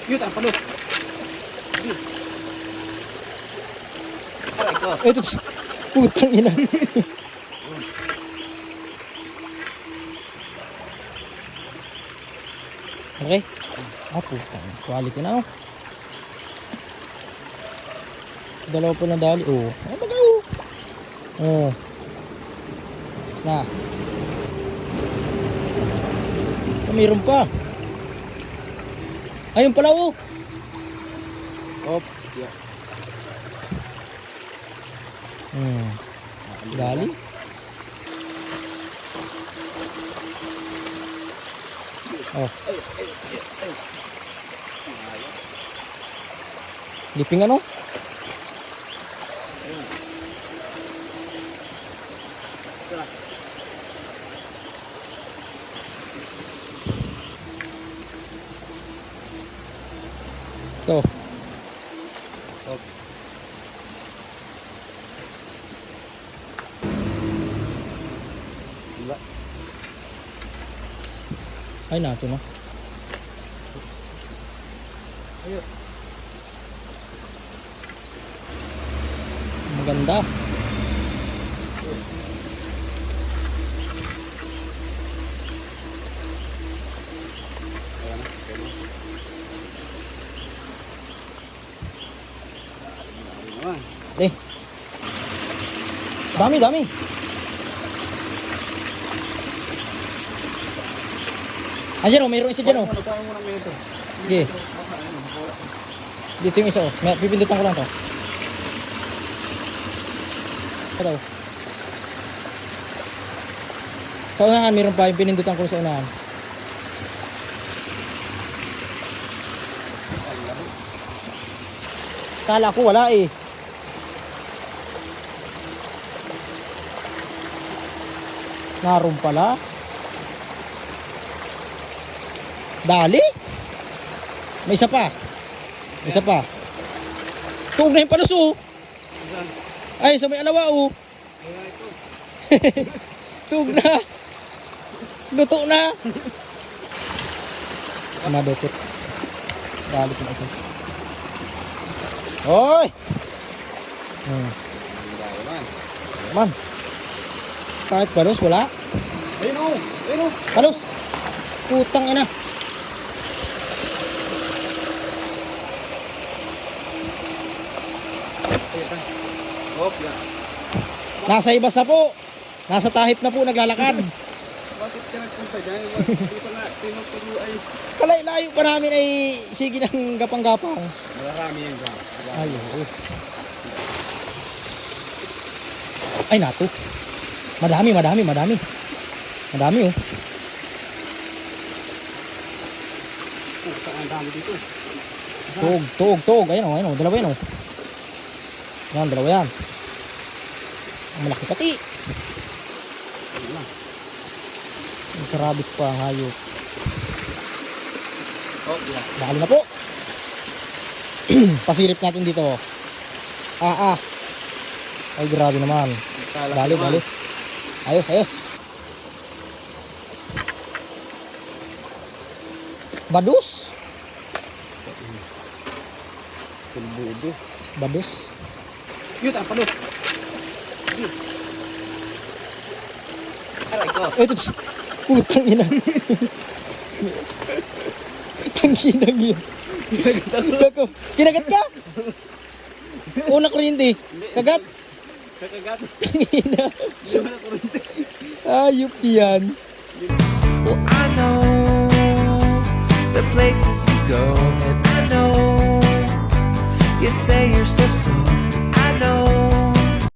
Yun, ang palos. Aray ko. Ito, putang ina. Okay. Ah, putang. Kuwali ko na, oh. Dalawa po ng dali. Oh. Ay, magaw. Oh. Tapos na. Ah, mayroon pa. Ayun pala, oh. Op. Yeah. Dali. Oh. Liping ano? Ito. Op. Diba? Ay, nato na. Ayun. Maganda. Ayan na. Okay na. Ayun naman. Eh. Dami, dami. Andiyan, oh, mayroon isa dyan, oh. Paano mo namin ito? Sige. Dito yung isa, oh. Pipindutan ko lang to. Ito. Sa unahan, mayroon pa yung pinindutan ko sa unahan. Kala ko wala eh. Naroon pala. Dali? May isa pa. May isa pa. Tuog na yung palos, oh. Saan? Ay, sa may alawa, oh. Ayan ito. Tuog na. Luto na. Madukot. Dali ko na ito. Hoy! Ang dami naman. Man. Kahit palos, wala. Ayun o. Ayun o. Palos. Putang ina. Op. Yan. Nasa ibas na po. Nasa tahip na po naglalakad. Bakit ka nagpunta dyan? Dito na tinuturo ay Kalay-layo pa namin ay sige ng gapang-gapang. marami yan dyan. Ay, oo. Ay, nato. Madami, madami, madami. Madami, oh. Ang dami dito. Tuog, tuog, tuog. Ayan, oh, ayan, oh. Dalawa yan, oh. Yan, dalawa yan. Ang malaki pati. Ayun na. Ang sarabit pa ang hayop. Op. Yan. Dali na po. Pasilip natin dito. Ah, ah. Ay, grabe naman. Dali, dali. Ayos, ayos. Badus. Tulbudo. Badus. Yun, ang palos. Yun. Aray ko. Ito, putang ina. Tanginang yun. Kako, kinagat ka? Una kuryente. Kagat? Kakagat. Tangina. Hindi mo na kurente. Ayop yan. Well, I know the places you go, and I know you say you're so sorry.